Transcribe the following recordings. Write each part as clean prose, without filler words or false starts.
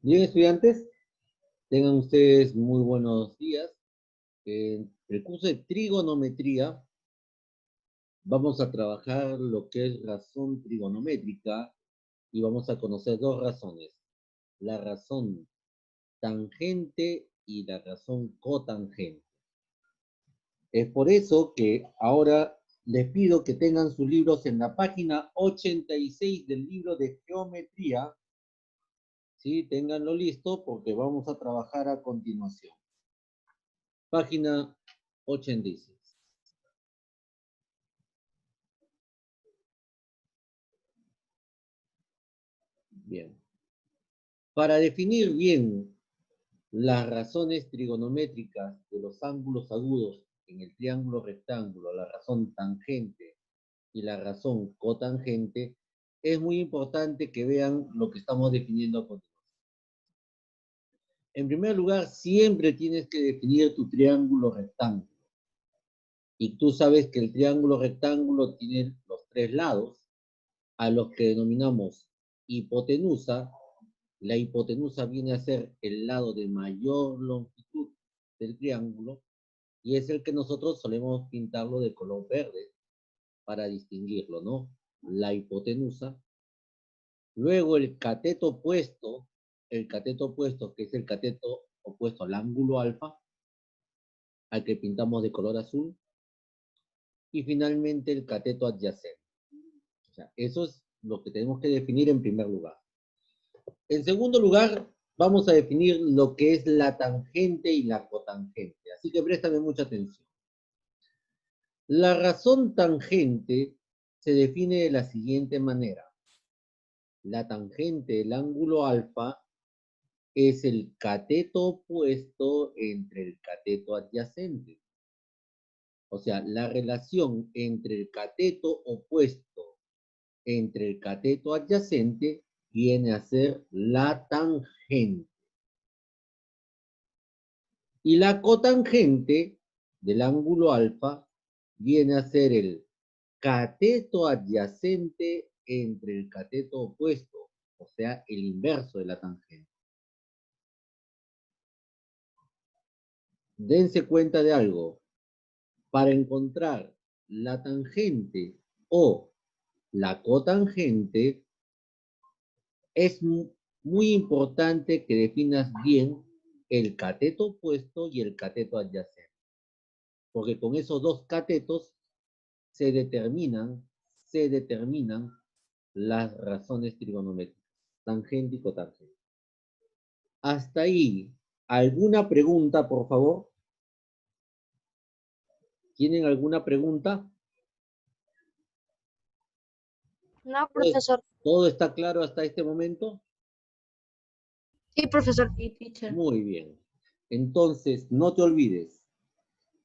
Bien, estudiantes, tengan ustedes muy buenos días. En el curso de trigonometría vamos a trabajar lo que es razón trigonométrica y vamos a conocer dos razones, la razón tangente y la razón cotangente. Es por eso que ahora les pido que tengan sus libros en la página 86 del libro de geometría. Sí, ténganlo listo porque vamos a trabajar a continuación. Página 86. Bien. Para definir bien las razones trigonométricas de los ángulos agudos en el triángulo rectángulo, la razón tangente y la razón cotangente, es muy importante que vean lo que estamos definiendo a continuación. En primer lugar, siempre tienes que definir tu triángulo rectángulo. Y tú sabes que el triángulo rectángulo tiene los tres lados, a los que denominamos hipotenusa. La hipotenusa viene a ser el lado de mayor longitud del triángulo y es el que nosotros solemos pintarlo de color verde para distinguirlo, ¿no? La hipotenusa. Luego el cateto opuesto que es el cateto opuesto al ángulo alfa, al que pintamos de color azul. Y finalmente el cateto adyacente. O sea, eso es lo que tenemos que definir en primer lugar. En segundo lugar, vamos a definir lo que es la tangente y la cotangente. Así que préstame mucha atención. La razón tangente se define de la siguiente manera. La tangente del ángulo alfa es el cateto opuesto entre el cateto adyacente. O sea, la relación entre el cateto opuesto entre el cateto adyacente viene a ser la tangente. Y la cotangente del ángulo alfa viene a ser el cateto adyacente entre el cateto opuesto, o sea, el inverso de la tangente. Dense cuenta de algo. Para encontrar la tangente o la cotangente, es muy importante que definas bien el cateto opuesto y el cateto adyacente. Porque con esos dos catetos se determinan las razones trigonométricas, tangente y cotangente. Hasta ahí, ¿alguna pregunta, por favor? ¿Tienen alguna pregunta? No, profesor. ¿Todo está claro hasta este momento? Sí, profesor. Sí, teacher. Muy bien. Entonces, no te olvides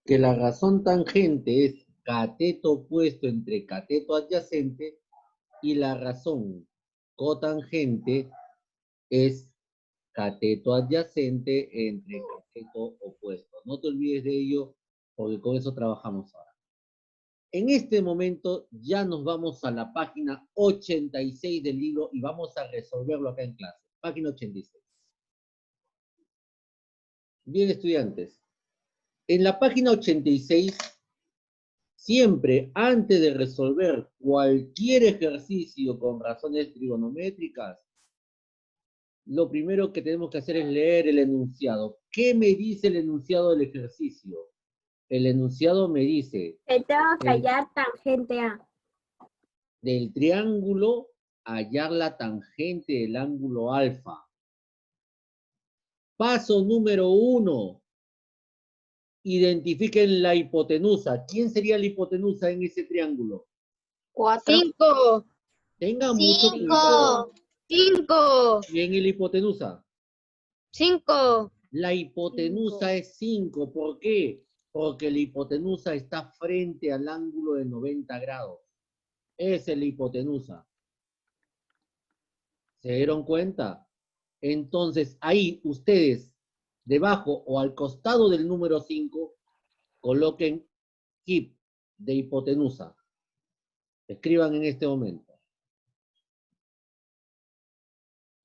que la razón tangente es cateto opuesto entre cateto adyacente y la razón cotangente es cateto adyacente entre cateto opuesto. No te olvides de ello porque con eso trabajamos ahora. En este momento ya nos vamos a la página 86 del libro y vamos a resolverlo acá en clase. Página 86. Bien, estudiantes. En la página 86, siempre antes de resolver cualquier ejercicio con razones trigonométricas, lo primero que tenemos que hacer es leer el enunciado. ¿Qué me dice el enunciado del ejercicio? El enunciado me dice Que tengo que hallar tangente A. del triángulo hallar la tangente del ángulo alfa. Paso número 1. Identifiquen la hipotenusa. ¿Quién sería la hipotenusa en ese triángulo? 4. 5. Tengan mucho cuidado. 5. ¿Y en la hipotenusa? 5. La hipotenusa es 5. ¿Por qué? Porque la hipotenusa está frente al ángulo de 90 grados. Esa es la hipotenusa. ¿Se dieron cuenta? Entonces, ahí ustedes, debajo o al costado del número 5, coloquen keep de hipotenusa. Escriban en este momento.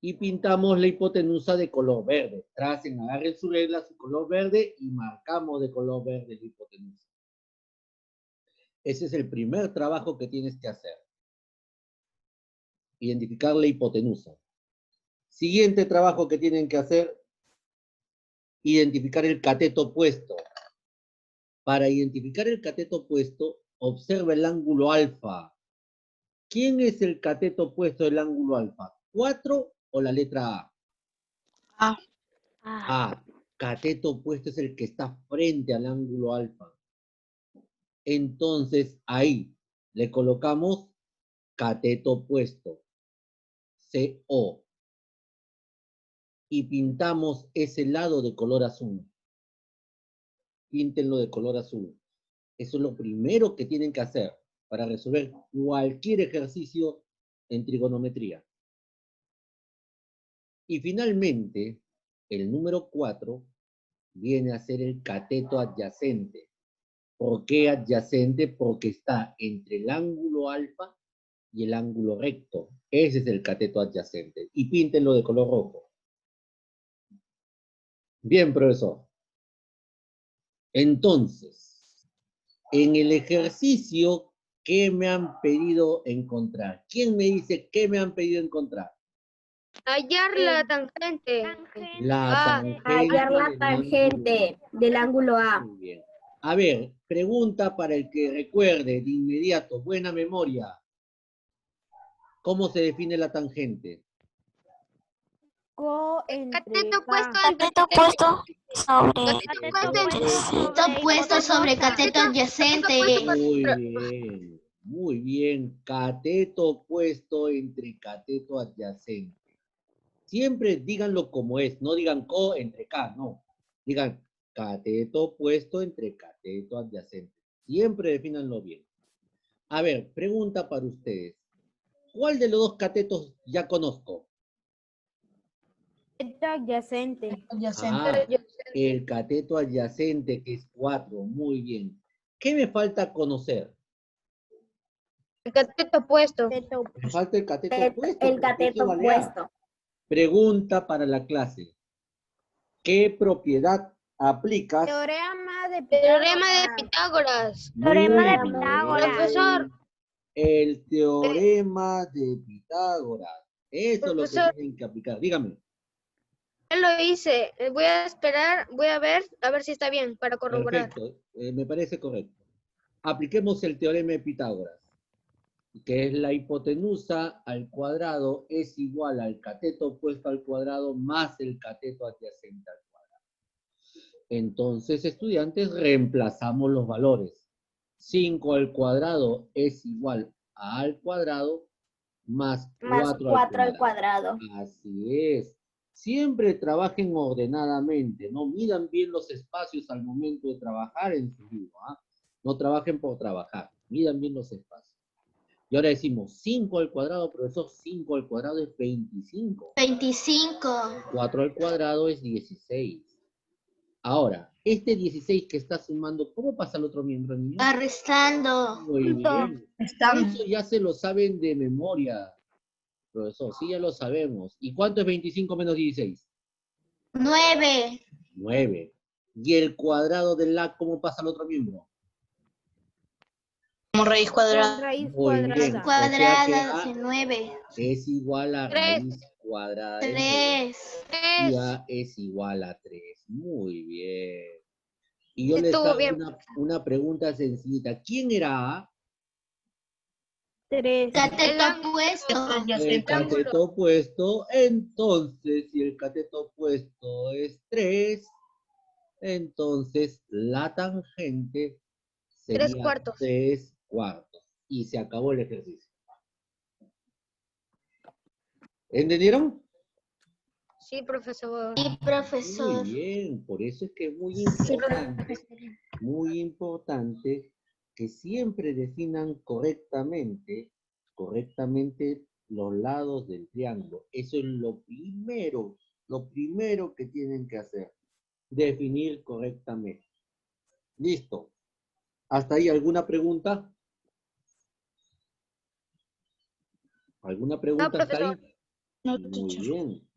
Y pintamos la hipotenusa de color verde. Tracen, agarren su regla, su color verde y marcamos de color verde la hipotenusa. Ese es el primer trabajo que tienes que hacer. Identificar la hipotenusa. Siguiente trabajo que tienen que hacer, identificar el cateto opuesto. Para identificar el cateto opuesto, observa el ángulo alfa. ¿Quién es el cateto opuesto del ángulo alfa? ¿4 o la letra A? A. Cateto opuesto es el que está frente al ángulo alfa. Entonces, ahí le colocamos cateto opuesto, CO. Y pintamos ese lado de color azul. Píntenlo de color azul. Eso es lo primero que tienen que hacer para resolver cualquier ejercicio en trigonometría. Y finalmente, el número 4 viene a ser el cateto adyacente. ¿Por qué adyacente? Porque está entre el ángulo alfa y el ángulo recto. Ese es el cateto adyacente. Y píntenlo de color rojo. Bien, profesor. Entonces, en el ejercicio, ¿qué me han pedido encontrar? ¿Quién me dice qué me han pedido encontrar? Hallar la tangente. La Hallar la del tangente del ángulo A. Muy bien. A ver, pregunta para el que recuerde de inmediato, buena memoria. ¿Cómo se define la tangente? Cateto opuesto Cateto opuesto sobre Cateto opuesto sobre cateto adyacente. Muy bien. Cateto opuesto entre cateto adyacente. Siempre díganlo como es, no digan co entre K, no. Digan cateto opuesto entre cateto adyacente. Siempre defínanlo bien. A ver, pregunta para ustedes. ¿Cuál de los dos catetos ya conozco? Cateto adyacente. Ah, el cateto adyacente, que es 4. Muy bien. ¿Qué me falta conocer? El cateto opuesto. Me falta el cateto opuesto. El cateto opuesto. Pregunta para la clase. ¿Qué propiedad aplicas? Teorema de Pitágoras. Teorema de Pitágoras. Profesor. El teorema de Pitágoras. Eso es lo que Profesor. tienen que aplicar. Dígame. Ya lo hice. Voy a esperar, voy a ver si está bien para corroborar. Perfecto. Me parece correcto. Apliquemos el teorema de Pitágoras, que es la hipotenusa al cuadrado es igual al cateto opuesto al cuadrado más el cateto adyacente al cuadrado. Entonces, estudiantes, reemplazamos los valores. 5 al cuadrado es igual a al cuadrado más 4 al cuadrado. Así es. Siempre trabajen ordenadamente, no midan bien los espacios al momento de trabajar en su libro. No trabajen por trabajar, midan bien los espacios. Y ahora decimos 5 al cuadrado, profesor, 5 al cuadrado es 25. 25. 4 al cuadrado es 16. Ahora, este 16 que está sumando, ¿cómo pasa al otro miembro, niños? Arrestando. Muy bien. Eso ya se lo saben de memoria, profesor, sí ya lo sabemos. ¿Y cuánto es 25 menos 16? 9. 9. ¿Y el cuadrado del la cómo pasa al otro miembro? Como raíz cuadrada. Raíz Muy bien. Raíz O sea cuadrada que de 9. es igual a raíz cuadrada de 9. 3. Y A es igual a 3. Muy bien. Y yo les Estuvo hago bien. una pregunta sencillita. ¿Quién era A? 3. Cateto opuesto. El cateto opuesto. Entonces, si el cateto opuesto es 3, entonces la tangente sería 3 cuartos. 3 cuartos. Y se acabó el ejercicio. ¿Entendieron? Sí, profesor. Sí, profesor. Muy bien, por eso es que es muy importante que siempre definan correctamente los lados del triángulo. Eso es lo primero que tienen que hacer, definir correctamente. Listo. ¿Hasta ahí alguna pregunta? ¿Alguna pregunta hasta ahí? Muy bien.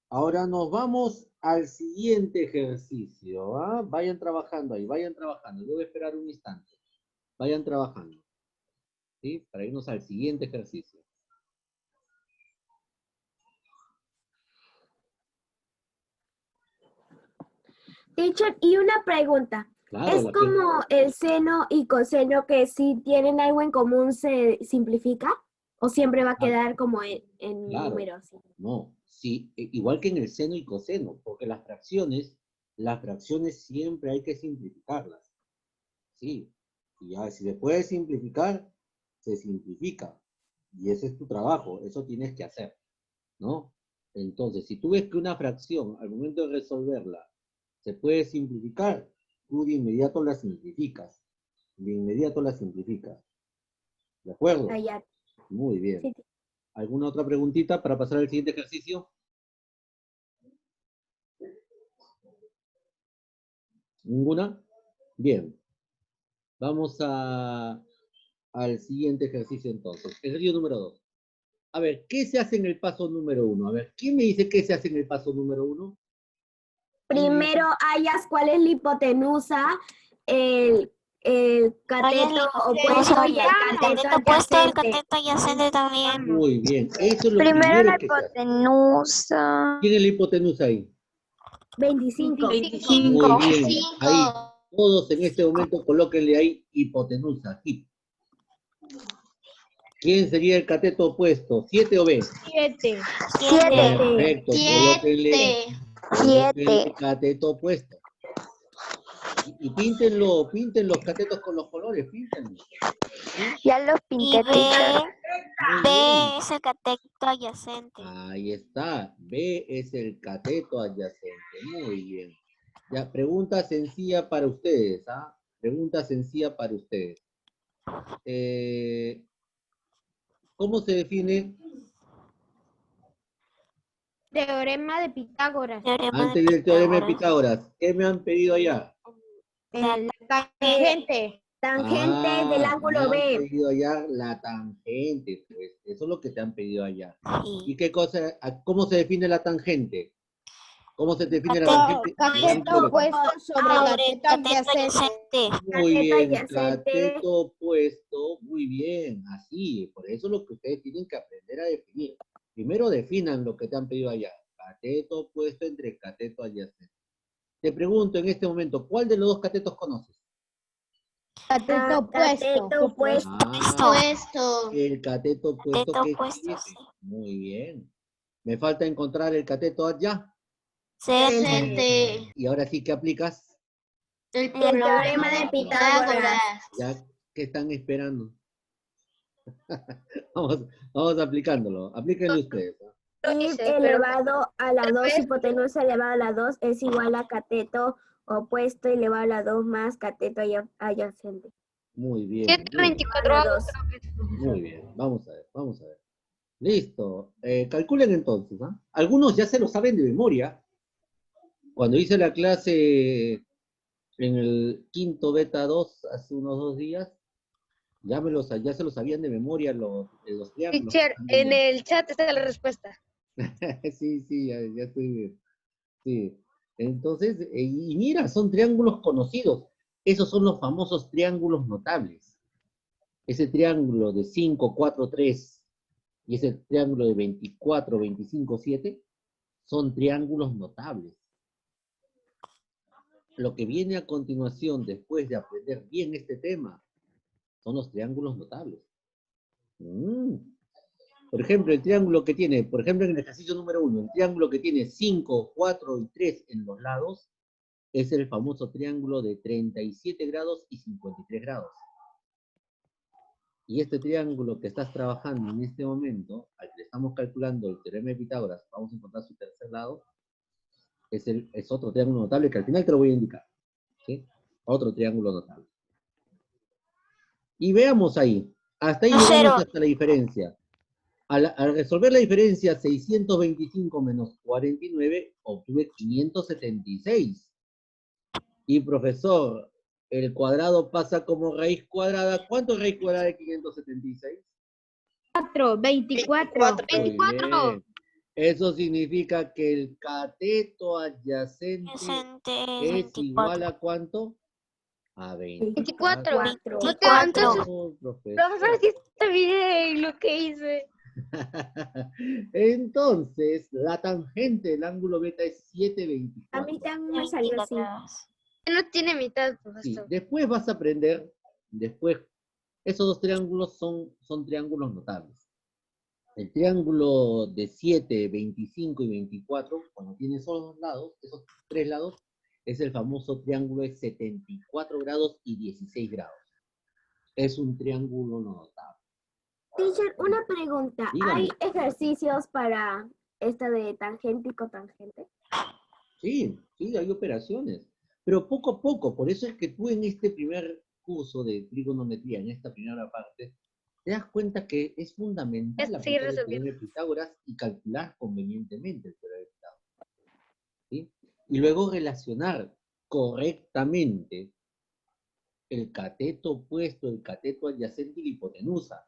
Ahora nos vamos al siguiente ejercicio. ¿Ah? Vayan trabajando ahí, vayan trabajando. Yo voy a esperar un instante. Vayan trabajando. ¿Sí? Para irnos al siguiente ejercicio. Teacher, y una pregunta. Claro, ¿Es como el seno y coseno que si tienen algo en común se simplifica? ¿O siempre va a quedar como en Claro. números? No, sí, igual que en el seno y coseno, porque las fracciones siempre hay que simplificarlas. Sí, y ya si se puede simplificar, se simplifica. Y ese es tu trabajo, eso tienes que hacer, ¿no? Entonces, si tú ves que una fracción, al momento de resolverla, se puede simplificar, tú de inmediato la simplificas. De inmediato la simplificas. ¿De acuerdo? Ah, ya. Muy bien. Sí. ¿Alguna otra preguntita para pasar al siguiente ejercicio? ¿Ninguna? Bien. Vamos al siguiente ejercicio entonces. Ejercicio número 2. A ver, ¿qué se hace en el paso número 1? A ver, ¿quién me dice qué se hace en el paso número 1? Primero hallas cuál es la hipotenusa, el cateto opuesto y el cateto opuesto, el adyacente. cateto adyacente también. Muy bien. Eso es lo Primero primero la que se hace. hipotenusa. ¿Quién es la hipotenusa ahí? 25. Muy bien. Ahí, todos en este momento colóquenle ahí hipotenusa. Aquí. ¿Quién sería el cateto opuesto? ¿7 o B? 7. Perfecto. Colóquenle 7. cateto opuesto. Y píntenlo, pinten los catetos con los colores, píntenlos. ¿Sí? Ya los Y pinté. B, Muy B bien. es el cateto adyacente. Ahí está. B es el cateto adyacente. Muy bien. Ya, pregunta sencilla para ustedes, ¿ah? Pregunta sencilla para ustedes. ¿Cómo se define Teorema de Pitágoras. Teorema antes de del teorema de Pitágoras. Pitágoras? ¿Qué me han pedido allá? El tangente. Tangente del Me ángulo han B. pedido allá la tangente, pues. Eso es lo que te han pedido allá. ¿Y Sí. qué cosa? ¿Cómo se define la tangente? ¿Cómo se define la Cateto tangente? Cateto opuesto sobre sobre cateto cateto adyacente. adyacente. Muy Cateto bien, adyacente. cateto opuesto, muy bien, así, por eso es lo que ustedes tienen que aprender a definir. Primero definan lo que te han pedido allá, cateto opuesto entre cateto adyacente. Te pregunto en este momento, ¿cuál de los dos catetos conoces? Cateto opuesto. Cateto opuesto. Puesto. El cateto opuesto Cateto que opuesto, es sí. muy bien. Me falta encontrar el cateto adyacente. Y ahora sí que aplicas, El teorema de Pitágoras. ya que están esperando. Vamos aplicándolo, aplíquenlo ustedes. Y elevado a la 2, hipotenusa elevado a la 2 es igual a cateto opuesto elevado a la 2 más cateto adyacente. Muy bien. 724 A la 2. Muy bien, vamos a ver, vamos a ver. Listo, calculen entonces, ¿ah? Algunos ya se lo saben de memoria. Cuando hice la clase en el quinto beta 2 hace unos 2 días, ya se lo sabían de memoria los triángulos. Teacher, en el chat está la respuesta. Sí, ya estoy bien. Sí. Entonces, y mira, son triángulos conocidos. Esos son los famosos triángulos notables. Ese triángulo de 5, 4, 3 y ese triángulo de 24, 25, 7 son triángulos notables. Lo que viene a continuación, después de aprender bien este tema, son los triángulos notables. Por ejemplo, el triángulo que tiene, por ejemplo, en el ejercicio número 1, el triángulo que tiene 5, 4 y 3 en los lados, es el famoso triángulo de 37 grados y 53 grados. Y este triángulo que estás trabajando en este momento, al que estamos calculando el teorema de Pitágoras, vamos a encontrar su tercer lado, es otro triángulo notable que al final te lo voy a indicar. ¿Sí? Otro triángulo notable. Y veamos ahí. Hasta ahí llegamos hasta la diferencia. Al resolver la diferencia 625 menos 49, obtuve 576. Y profesor, el cuadrado pasa como raíz cuadrada. ¿Cuánto es raíz cuadrada de 576? 24. Muy bien. Eso significa que el cateto adyacente Adyacente es es igual 24. ¿a cuánto? A 24. 24. No te, entonces, Profesor. profesor, sí está bien lo que hice. Entonces, la tangente del ángulo beta es A mí 724. también me salió 20 así. grados. No tiene mitad, Sí, profesor. después vas a aprender, esos dos triángulos son triángulos notables. El triángulo de 7, 25 y 24, cuando tiene esos dos lados, esos tres lados, es el famoso triángulo de 74 grados y 16 grados. Es un triángulo no notable. Teacher, una pregunta. Dígame. ¿Hay ejercicios para esta de tangente y cotangente? Sí, hay operaciones. Pero poco a poco, por eso es que tú en este primer curso de trigonometría, en esta primera parte, te das cuenta que es fundamental Es seguir aplicar el resolviendo. teorema de Pitágoras y calcular convenientemente el teorema de Pitágoras. ¿Sí? Y luego relacionar correctamente el cateto opuesto, el cateto adyacente y la hipotenusa.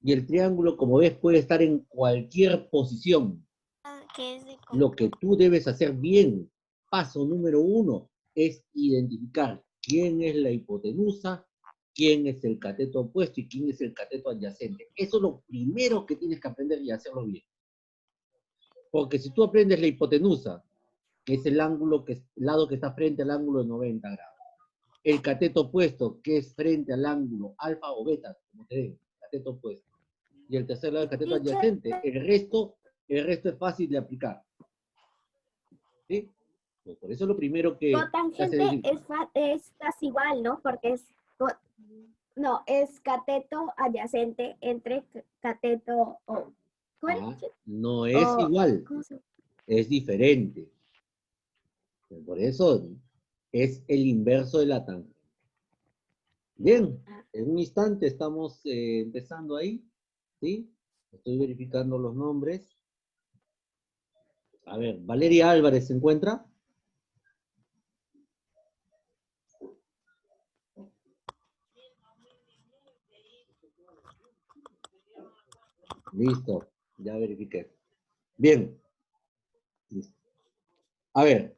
Y el triángulo, como ves, puede estar en cualquier posición. Que es de Lo que tú debes hacer bien, paso número 1, es identificar quién es la hipotenusa, quién es el cateto opuesto y quién es el cateto adyacente. Eso es lo primero que tienes que aprender y hacerlo bien. Porque si tú aprendes la hipotenusa, que es el lado que está frente al ángulo de 90 grados, el cateto opuesto, que es frente al ángulo alfa o beta, como te den, cateto opuesto, y el tercer lado del cateto Teacher, adyacente, el resto es fácil de aplicar. ¿Sí? Pues por eso lo primero que se hace cotangente es es casi igual, ¿no? Porque es cateto adyacente entre cateto o... no es o- igual, ¿cómo se- es diferente. Por eso es el inverso de la tangente. Bien, en un instante estamos empezando ahí, ¿sí? Estoy verificando los nombres. A ver, Valeria Álvarez, ¿se encuentra? Listo, ya verifiqué. Bien. Listo. A ver,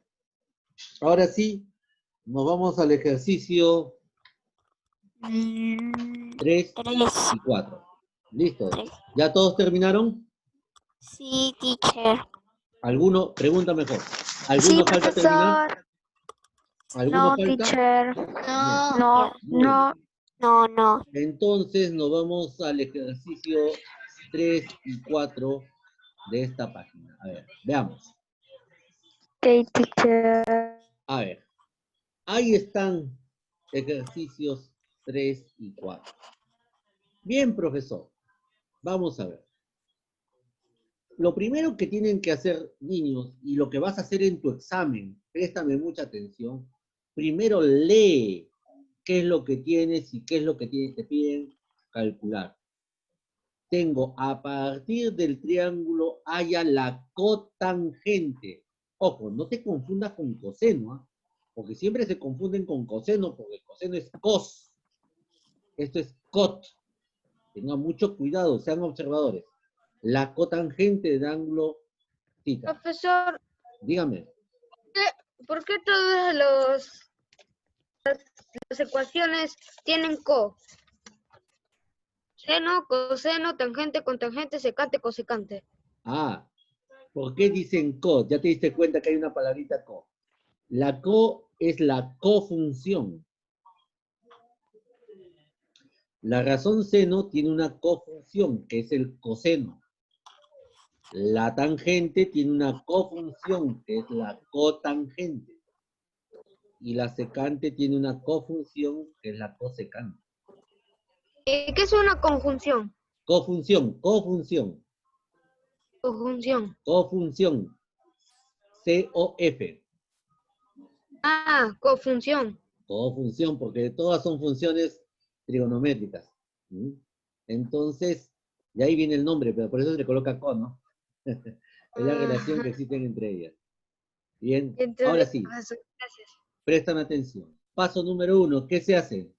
ahora sí, nos vamos al ejercicio 3 3. y 4. Listo. 3. ¿Ya todos terminaron? Sí, teacher. ¿Alguno? Pregunta mejor. Sí, ¿Alguno falta terminar? profesor. ¿Alguno No, falta? teacher. No. No, Muy no. bien. No. Entonces nos vamos al ejercicio 3 y 4 de esta página. A ver, veamos. Ok, teacher. A ver, ahí están ejercicios 3 y 4. Bien, profesor. Vamos a ver. Lo primero que tienen que hacer, niños, y lo que vas a hacer en tu examen, préstame mucha atención, primero lee qué es lo que tienes y qué es lo que te piden calcular. Tengo, a partir del triángulo haya la cotangente. Ojo, no te confundas con coseno, ¿eh? Porque siempre se confunden con coseno, porque el coseno es cos. Esto es cot. Tengan mucho cuidado, sean observadores. La cotangente del ángulo theta. Profesor, Dígame. ¿por qué todas las ecuaciones tienen co? Seno, coseno, tangente, cotangente, secante, cosecante. Ah, ¿por qué dicen co? Ya te diste cuenta que hay una palabrita co. La co es la cofunción. La razón seno tiene una cofunción, que es el coseno. La tangente tiene una cofunción, que es la cotangente. Y la secante tiene una cofunción, que es la cosecante. ¿Qué es una conjunción? Cofunción. Conjunción. Cofunción. C-O-F. Ah, cofunción. Cofunción, porque todas son funciones trigonométricas. ¿Mm? Entonces, de ahí viene el nombre, pero por eso se le coloca co, ¿no? Es la relación que existen entre ellas. Bien, ahora sí, Gracias. prestan atención. Paso número 1, ¿qué se hace?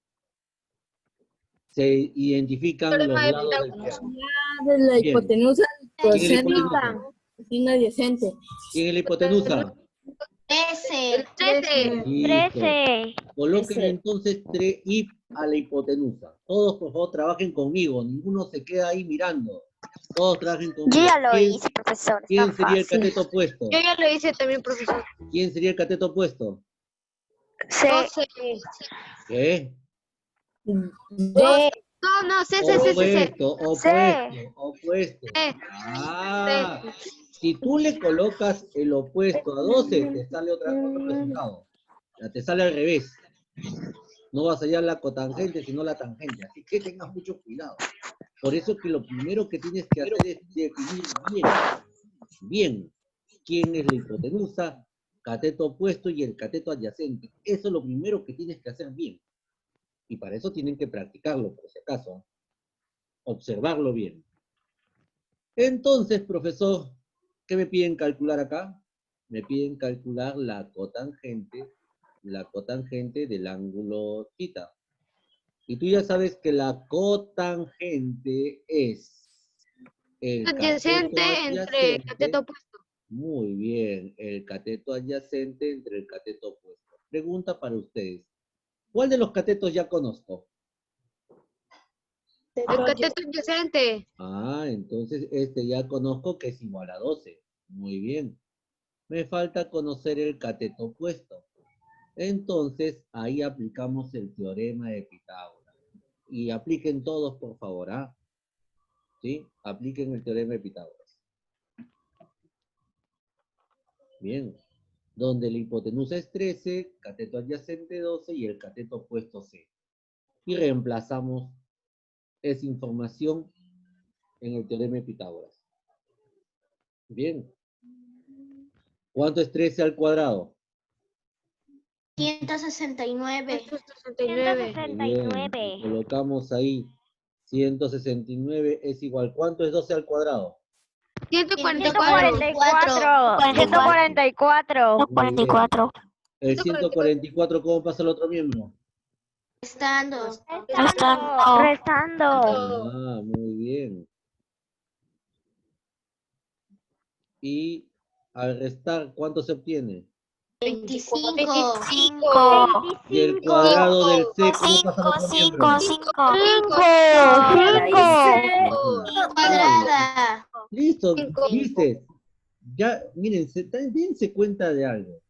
Se identifican los Teorema de lados del Pitágoras. triángulo. De la Bien. hipotenusa, ¿Quién es la coseno, hipotenusa? Vecino adyacente. ¿Quién es la hipotenusa? 13. 13. Listo. 13. Coloquen 13. entonces 3 y a la hipotenusa. Todos, por favor, trabajen conmigo. Ninguno se queda ahí mirando. Todos trabajen conmigo. Yo ya lo ¿Quién, hice, profesor. quién Está sería el fácil. cateto opuesto? Yo ya lo hice también, profesor. ¿Quién sería el cateto opuesto? C. 12. ¿Qué? D. No, C. Opuesto. Ah, si tú le colocas el opuesto a 12, te sale otro resultado. Ya te sale al revés. No vas a hallar la cotangente, sino la tangente. Así que tengas mucho cuidado. Por eso que lo primero que tienes que hacer es definir bien quién es la hipotenusa, cateto opuesto y el cateto adyacente. Eso es lo primero que tienes que hacer bien. Y para eso tienen que practicarlo, por si acaso. Observarlo bien. Entonces, profesor, ¿qué me piden calcular acá? Me piden calcular la cotangente del ángulo θ. Y tú ya sabes que la cotangente es el Adyacente cateto entre el cateto adyacente. opuesto. Muy bien, el cateto adyacente entre el cateto opuesto. Pregunta para ustedes. ¿Cuál de los catetos ya conozco? El cateto adyacente. Ah, entonces este ya conozco que es igual a 12. Muy bien. Me falta conocer el cateto opuesto. Entonces, ahí aplicamos el teorema de Pitágoras. Y apliquen todos, por favor, ¿ah? ¿Sí? Apliquen el teorema de Pitágoras. Bien. Donde la hipotenusa es 13, cateto adyacente 12 y el cateto opuesto C. Y reemplazamos esa información en el teorema de Pitágoras. Bien. ¿Cuánto es 13 al cuadrado? 169. 169. Muy bien. Y colocamos ahí 169 es igual. ¿Cuánto es 12 al cuadrado? 144. 144. Muy bien. 144. El 144, ¿cómo pasa el otro miembro? Estando. Restando. Ah, muy bien. Y al restar, ¿cuánto se obtiene? 25. 5. Y el cuadrado del C, ¿cómo pasa el otro miembro? 5. Cuadrada. Listo, Cinco. ¿viste? Ya, miren, dense cuenta de algo.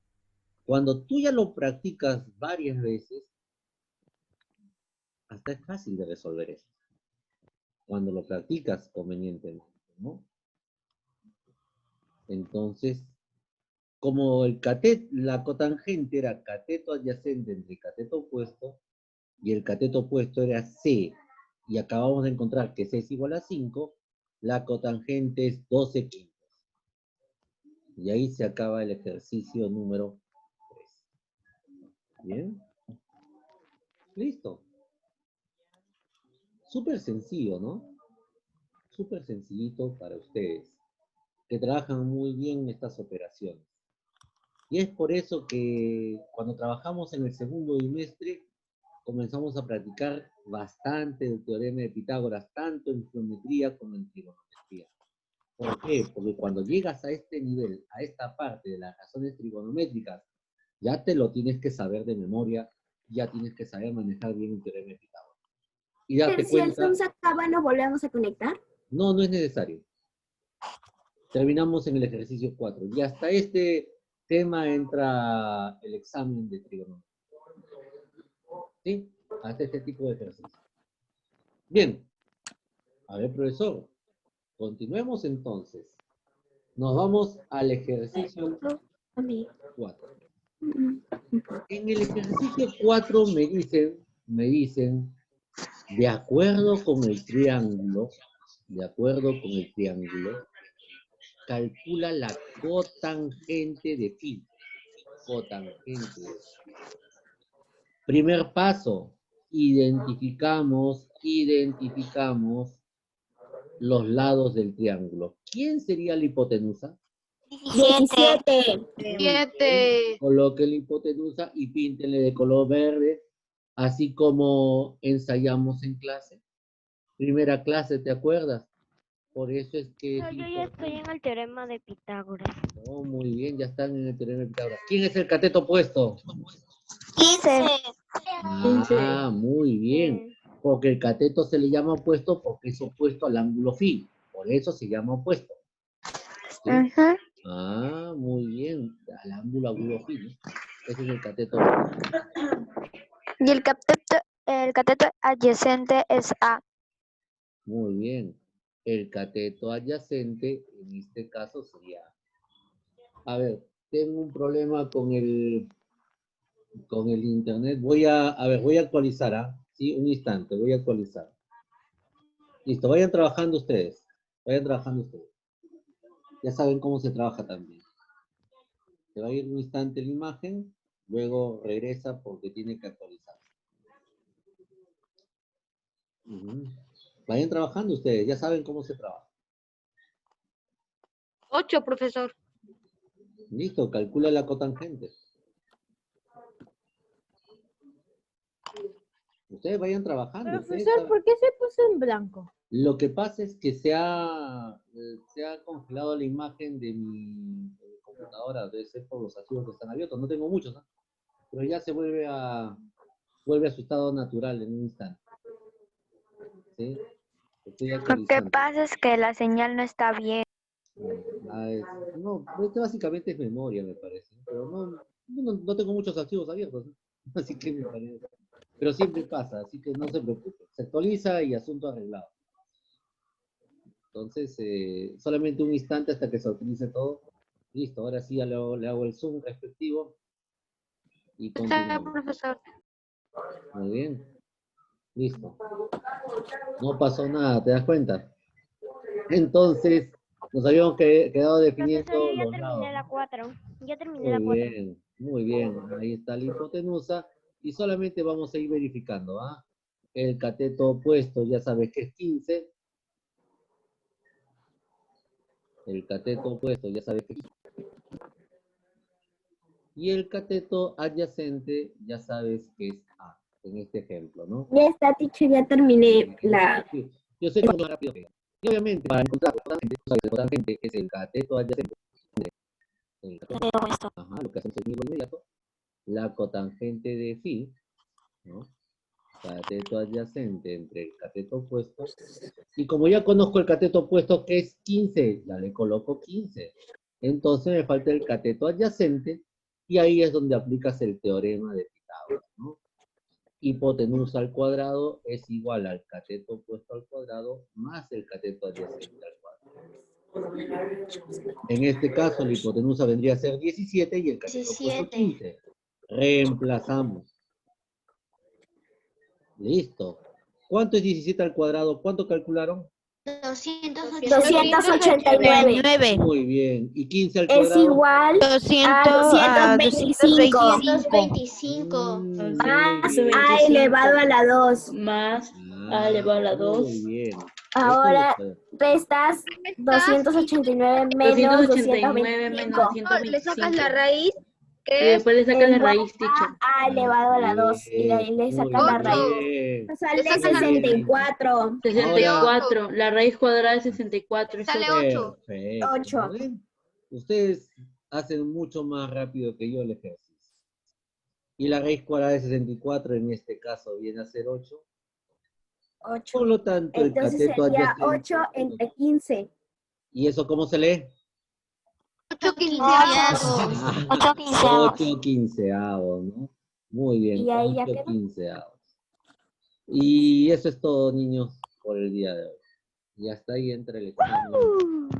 Cuando tú ya lo practicas varias veces, hasta es fácil de resolver esto. Cuando lo practicas convenientemente, ¿no? Entonces, como la cotangente era cateto adyacente entre cateto opuesto, y el cateto opuesto era C, y acabamos de encontrar que C es igual a 5, la cotangente es 12 quintos. Y ahí se acaba el ejercicio número 3. ¿Bien? Listo. Súper sencillo, ¿no? Súper sencillito para ustedes, que trabajan muy bien estas operaciones. Y es por eso que cuando trabajamos en el segundo bimestre, comenzamos a practicar bastante el teorema de Pitágoras, tanto en geometría como en trigonometría. ¿Por qué? Porque cuando llegas a este nivel, a esta parte de las razones trigonométricas, ya te lo tienes que saber de memoria, ya tienes que saber manejar bien el teorema de Pitágoras. Y date Si el cuenta... Zoom se acaba, ¿nos volvemos a conectar? No, no es necesario. Terminamos en el ejercicio 4. Y hasta este tema entra el examen de trigonometría. ¿Sí? Hasta este tipo de ejercicio. Bien. A ver, profesor. Continuemos entonces. Nos vamos al ejercicio 4. En el ejercicio 4 me dicen, de acuerdo con el triángulo, calcula la cotangente de phi. Cotangente. Primer paso, identificamos los lados del triángulo. ¿Quién sería la hipotenusa? 17. 7. Coloque la hipotenusa y píntenle de color verde, así como ensayamos en clase. Primera clase, ¿te acuerdas? Por eso es que es Yo ya estoy en el teorema de Pitágoras. Oh, muy bien, ya están en el teorema de Pitágoras. ¿Quién es el cateto opuesto? 15. Ah, muy bien. Porque el cateto se le llama opuesto porque es opuesto al ángulo phi. Por eso se llama opuesto. ¿Sí? Ah, muy bien. Al ángulo agudo phi, ¿no? Ese es el cateto opuesto. Y el cateto adyacente es A. Muy bien. El cateto adyacente, en este caso, sería... A ver, tengo un problema con el internet. Voy a actualizar, ¿ah? Sí, un instante, voy a actualizar. Listo, vayan trabajando ustedes. Vayan trabajando ustedes. Ya saben cómo se trabaja también. Se va a ir un instante la imagen, luego regresa porque tiene que actualizar. Vayan trabajando ustedes, ya saben cómo se trabaja. 8, profesor. Listo, calcula la cotangente. Ustedes vayan trabajando. Profesor, ¿por qué se puso en blanco? Lo que pasa es que se ha congelado la imagen de mi computadora, debe ser por los archivos que están abiertos. No tengo muchos, ¿no? Pero ya se vuelve a su estado natural en un instante. ¿Sí? Estoy Lo que actualizando. pasa es que la señal no está bien. No, este básicamente es memoria, me parece. Pero no tengo muchos archivos abiertos, ¿no? Así que me parece. Pero siempre pasa, así que no se preocupe. Se actualiza y asunto arreglado. Entonces, solamente un instante hasta que se utilice todo. Listo, ahora sí ya le hago el zoom respectivo. Y Está, continuamos. profesor. Muy bien. Listo. No pasó nada, ¿te das cuenta? Entonces, nos habíamos quedado definiendo Profesor, yo ya los terminé lados. la 4. Ya terminé Muy la 4. bien, muy bien. Ahí está la hipotenusa. Y solamente vamos a ir verificando, ¿ah? El cateto opuesto, ya sabes que es 15. El cateto opuesto, ya sabes que es 15. Y el cateto adyacente, ya sabes que es A, en este ejemplo, ¿no? Ya está, teacher, ya terminé la... Yo sé que es más rápido que... Y obviamente, para encontrar el cotangente, es el cateto adyacente. El cateto opuesto. Ajá, lo que hacemos es el mismo inmediato. La cotangente de phi, ¿no? Cateto adyacente entre el cateto opuesto. Y como ya conozco el cateto opuesto, que es 15, ya le coloco 15. Entonces me falta el cateto adyacente, y ahí es donde aplicas el teorema de Pitágoras, ¿no? Hipotenusa al cuadrado es igual al cateto opuesto al cuadrado más el cateto adyacente al cuadrado. En este caso, la hipotenusa vendría a ser 17 y el cateto opuesto 15. Reemplazamos. Listo. ¿Cuánto es 17 al cuadrado? ¿Cuánto calcularon? 289. Muy bien. ¿Y 15 al Es cuadrado? igual a 225 más a elevado a la 2. Más A elevado a la 2. Muy bien. Ahora restas 289 menos 289 menos 225. Le sacas la raíz, Y que es después le sacas la raíz, teacher. A elevado a la 2. Y de ahí le sacas la raíz. Sale 64. 64. La raíz cuadrada de 64. Sale Eso- 8. Perfecto. 8. ¿Ven? Ustedes hacen mucho más rápido que yo el ejercicio. Y la raíz cuadrada de 64 en este caso viene a ser 8. 8. Por lo tanto, el Entonces cateto sería adyacente... 8 entre 15. ¿Y eso cómo se lee? 8 quinceavos. 8 quinceavos. 8 quinceavos, ¿no? Muy bien, Y ahí ya 8 quedó. quinceavos. Y eso es todo, niños, por el día de hoy. Y hasta ahí entra el examen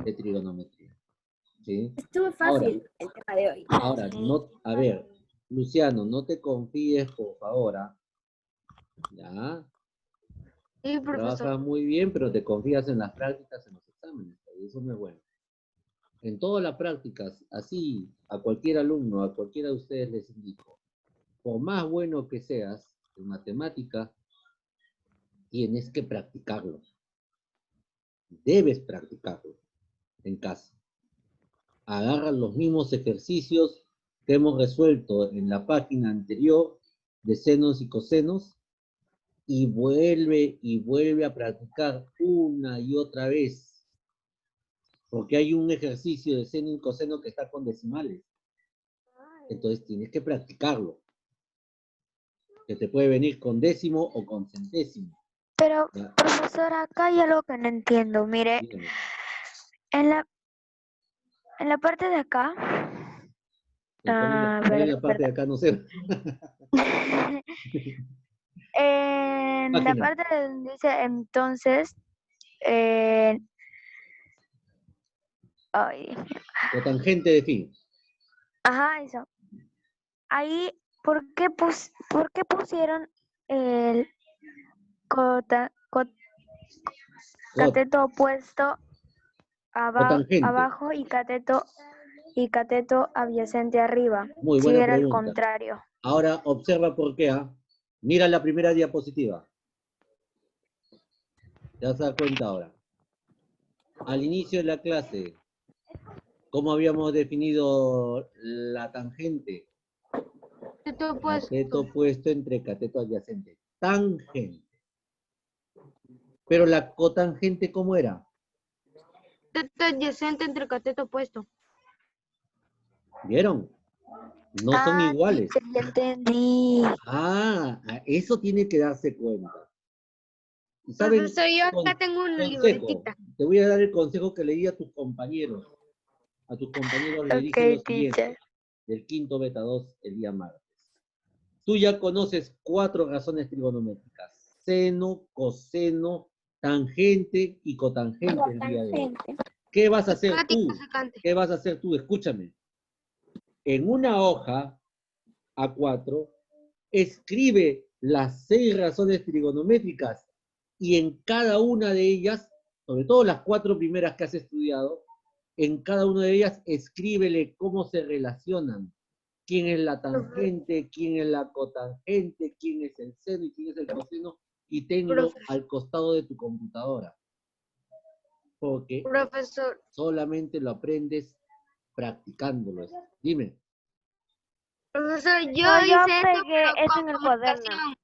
de trigonometría. ¿Sí? Estuvo fácil el tema de hoy. Ahora, no, a ver, Luciano, no te confíes, por favor, ¿ah? ¿Ya? Sí, profesor. Trabajas muy bien, pero te confías en las prácticas, en los exámenes, y eso no es bueno. En todas las prácticas, así, a cualquier alumno, a cualquiera de ustedes les indico, por más bueno que seas en matemática, tienes que practicarlo. Debes practicarlo en casa. Agarra los mismos ejercicios que hemos resuelto en la página anterior de senos y cosenos y vuelve a practicar una y otra vez. Porque hay un ejercicio de seno y coseno que está con decimales. Entonces tienes que practicarlo. Que te puede venir con décimo o con centésimo. Pero, Ya, profesora, acá hay algo que no entiendo. Mire, dígame. en la parte de acá, ¿Cuál es la parte de acá? No sé. en la Página. parte donde dice entonces, ay, Cotangente de phi. ajá, eso. Ahí, ¿por qué pusieron el cateto opuesto Cotangente. abajo y cateto adyacente arriba? Muy Si buena era el pregunta. contrario. Ahora observa por qué. Mira la primera diapositiva. Te vas a dar cuenta ahora. Al inicio de la clase, ¿cómo habíamos definido la tangente? Cateto opuesto entre cateto adyacente. Tangente. Pero la cotangente, ¿cómo era? Cateto adyacente entre cateto opuesto. ¿Vieron? No son iguales. Teacher, ya entendí. Eso tiene que darse cuenta. ¿Y saben? Profesor, yo acá tengo una Consejo. libretita. Te voy a dar el consejo que leí a tus compañeros. A tus compañeros le dije lo Ok, siguiente, teacher. del quinto beta 2 el día martes. Tú ya conoces 4 razones trigonométricas. Seno, coseno, tangente y cotangente el día de hoy. ¿Qué vas a hacer tú? ¿Qué vas a hacer tú? Escúchame. En una hoja A4, escribe las 6 razones trigonométricas y en cada una de ellas, sobre todo las 4 primeras que has estudiado, en cada una de ellas escríbele cómo se relacionan. Quién es la tangente, quién es la cotangente, quién es el seno y quién es el coseno, y tenlo al costado de tu computadora. Porque Profesor, solamente lo aprendes practicándolo. Dime. profesor, yo No, yo hice esto, pegué pero eso con en el cuaderno. comunicación.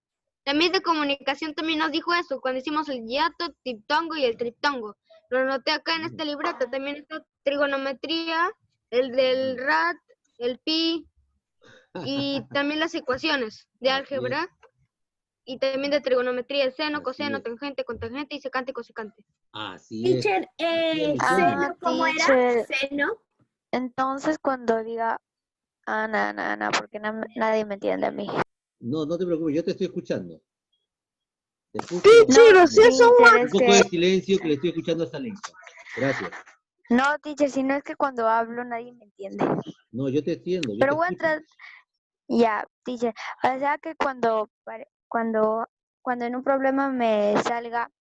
La Miss de comunicación también nos dijo eso cuando hicimos el hiato, diptongo y el triptongo. Lo anoté acá en esta libreta. También está trigonometría, el del RAT, el pi y también las ecuaciones de álgebra y también de trigonometría, el seno, Así coseno, es. tangente, cotangente y secante y cosecante. Así es. Teacher, Así es, seno, ¿cómo era? teacher. Seno. Entonces, cuando diga, no, porque nadie me entiende a mí. No, no te preocupes, yo te estoy escuchando. Te escucho. No, teacher, es Un poco de que, silencio que le estoy escuchando a esa lengua. Gracias. no, teacher, sino es que cuando hablo nadie me entiende. No, yo te entiendo. Yo Pero te voy a escucho. entrar, ya, teacher, o sea que cuando en un problema me salga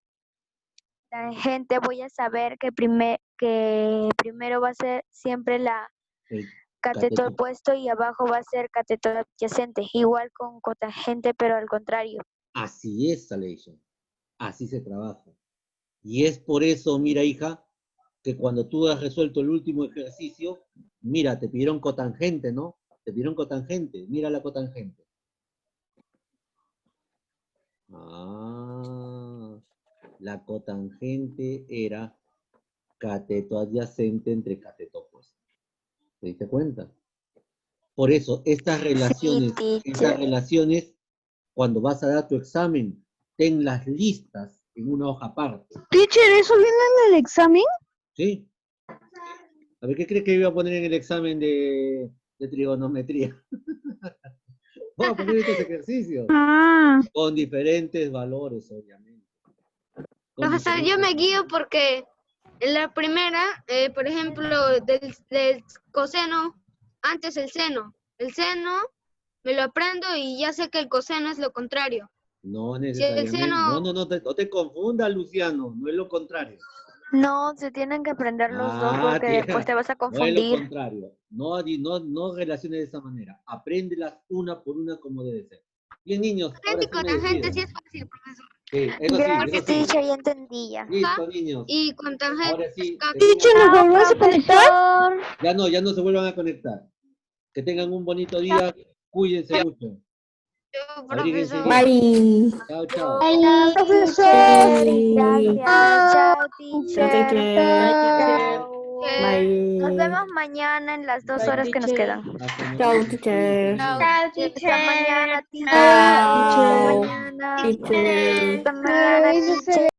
tangente, voy a saber que primero va a ser siempre la El cateto cateto. opuesto y abajo va a ser cateto adyacente, igual con cotangente, pero al contrario. Así es, Salation. Así se trabaja. Y es por eso, mira, hija, que cuando tú has resuelto el último ejercicio, mira, te pidieron cotangente, ¿no? Te pidieron cotangente. Mira la cotangente. La cotangente era cateto adyacente entre cateto opuesto. ¿Te diste cuenta? Por eso, estas teacher. relaciones, cuando vas a dar tu examen, tenlas listas en una hoja aparte. Teacher, ¿eso viene en el examen? ¿Sí? A ver, ¿qué crees que iba a poner en el examen de trigonometría? Vamos a poner estos ejercicios. Con diferentes valores, obviamente. Profesor, yo me guío porque en la primera, por ejemplo, del coseno, antes el seno. El seno me lo aprendo y ya sé que el coseno es lo contrario. No Si el necesariamente. seno, No te confundas, Luciano. No es lo contrario. No, se tienen que aprender los dos porque tía, después te vas a No es lo confundir. contrario. No relaciones de esa manera. Apréndelas una por una como debe ser. Bien, niños, ahora tangente y sí me cotangente despido. sí es fácil, profesor. Sí, eso Gracias, sí. teacher, ya entendí ya. Listo, niños. Y con tangente Ahora es sí. casi. Teacher, ¿nos volvemos a conectar? Profesor. Ya no se vuelvan a conectar. Que tengan un bonito día. Cuídense mucho. Abríguense Profesor. bien. Bye. Chao, chao. Chao, Profesor. teacher. Gracias. Chao, Chao, teacher. teacher. Bye, teacher. Chao. teacher. Bye. Nos vemos mañana en las 2 Bye, horas que nos teacher. quedan. Chao, teacher. Chao, Chao, Hasta mañana, teacher. teacher. Hasta Chao, mañana. teacher. Hasta mañana, teacher.